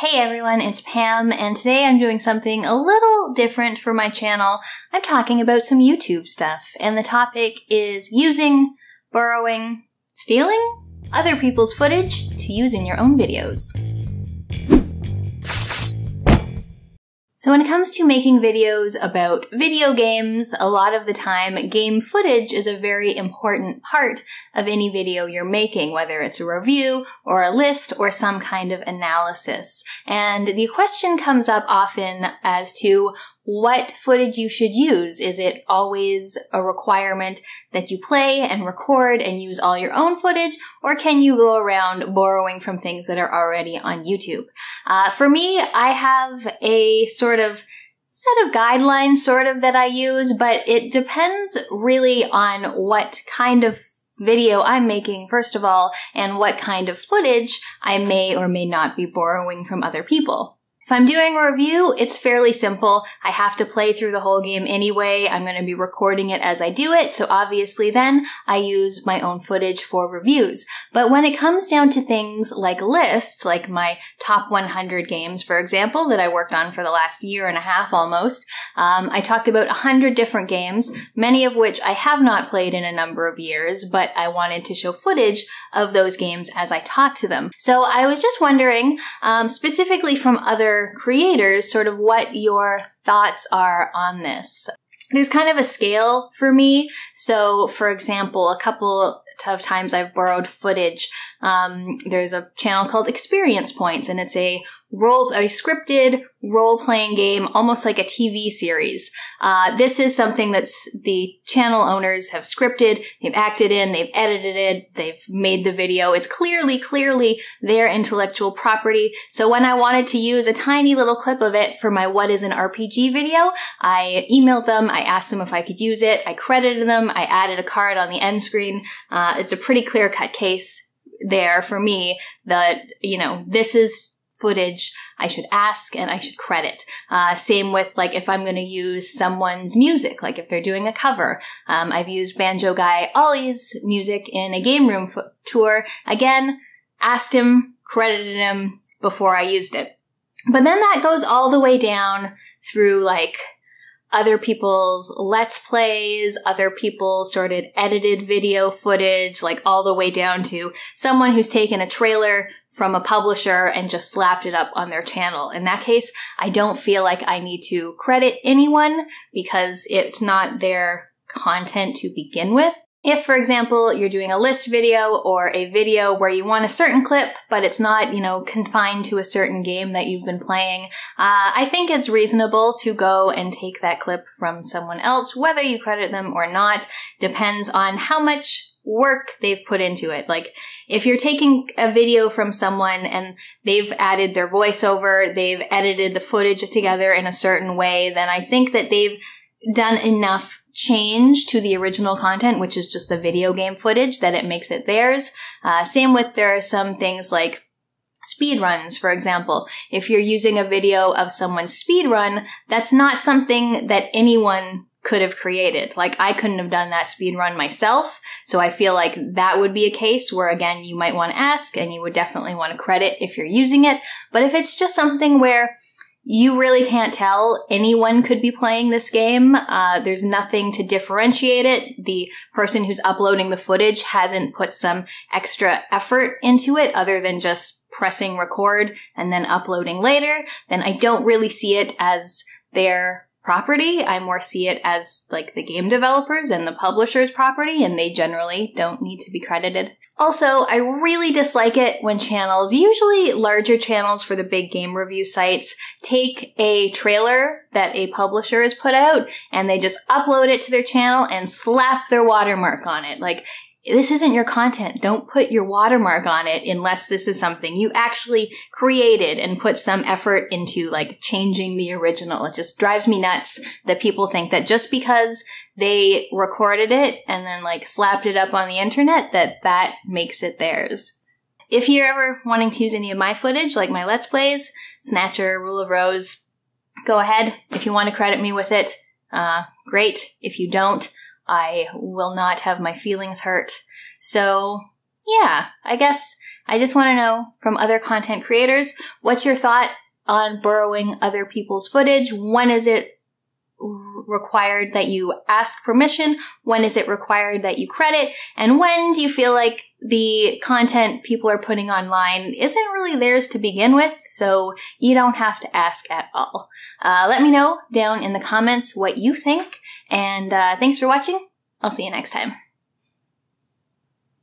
Hey everyone, it's Pam, and today I'm doing something a little different for my channel. I'm talking about some YouTube stuff, and the topic is using, borrowing, stealing other people's footage to use in your own videos. So when it comes to making videos about video games, a lot of the time game footage is a very important part of any video you're making, whether it's a review or a list or some kind of analysis. And the question comes up often as to what footage you should use. Is it always a requirement that you play and record and use all your own footage, or can you go around borrowing from things that are already on YouTube? For me, I have a sort of set of guidelines that I use, but it depends really on what kind of video I'm making, first of all, and what kind of footage I may or may not be borrowing from other people. If I'm doing a review, it's fairly simple. I have to play through the whole game anyway. I'm going to be recording it as I do it, so obviously then I use my own footage for reviews. But when it comes down to things like lists, like my top 100 games, for example, that I worked on for the last year and a half almost, I talked about 100 different games, many of which I have not played in a number of years, but I wanted to show footage of those games as I talked to them. So I was just wondering, specifically from other creators, sort of what your thoughts are on this. There's kind of a scale for me. So, for example, a couple of times I've borrowed footage. There's a channel called Experience Points, and it's a scripted role-playing game, almost like a TV series. This is something that's the channel owners have scripted, they've acted in, they've edited it, they've made the video. It's clearly their intellectual property. So when I wanted to use a tiny little clip of it for my What is an RPG video, I emailed them, I asked them if I could use it, I credited them, I added a card on the end screen. It's a pretty clear-cut case there for me that, this is footage I should ask and I should credit. Same with if I'm going to use someone's music, like if they're doing a cover. I've used Banjo Guy Ollie's music in a game room tour. Again, asked him, credited him before I used it. But then that goes all the way down through other people's Let's Plays, other people's sort of edited video footage, all the way down to someone who's taken a trailer from a publisher and just slapped it up on their channel. In that case, I don't feel like I need to credit anyone because it's not their content to begin with. If, for example, you're doing a list video or a video where you want a certain clip, but it's not, confined to a certain game that you've been playing, I think it's reasonable to go and take that clip from someone else, whether you credit them or not. Depends on how much work they've put into it. If you're taking a video from someone and they've added their voiceover, they've edited the footage together in a certain way, then I think that they've done enough change to the original content, which is just the video game footage, that it makes it theirs. Same with, there are some things like speedruns, for example. If you're using a video of someone's speedrun, that's not something that anyone could have created. I couldn't have done that speedrun myself, so I feel like that would be a case where, again, you might want to ask, and you would definitely want to credit if you're using it. But if it's just something where you really can't tell anyone could be playing this game, there's nothing to differentiate it, the person who's uploading the footage hasn't put some extra effort into it other than just pressing record and then uploading later, then I don't really see it as their property. I more see it as the game developers and the publisher's property, and they generally don't need to be credited. Also, I really dislike it when channels, usually larger channels for the big game review sites, take a trailer that a publisher has put out and they just upload it to their channel and slap their watermark on it. This isn't your content. Don't put your watermark on it unless this is something you actually created and put some effort into, changing the original. It just drives me nuts that people think that just because they recorded it and then, slapped it up on the internet, that makes it theirs. If you're ever wanting to use any of my footage, like my Let's Plays, Snatcher, Rule of Rose, go ahead. If you want to credit me with it, great. If you don't, I will not have my feelings hurt. So, yeah, I guess I just want to know from other content creators, what's your thought on borrowing other people's footage? When is it required that you ask permission? When is it required that you credit? And when do you feel like the content people are putting online isn't really theirs to begin with, so you don't have to ask at all? Let me know down in the comments what you think, and thanks for watching. I'll see you next time.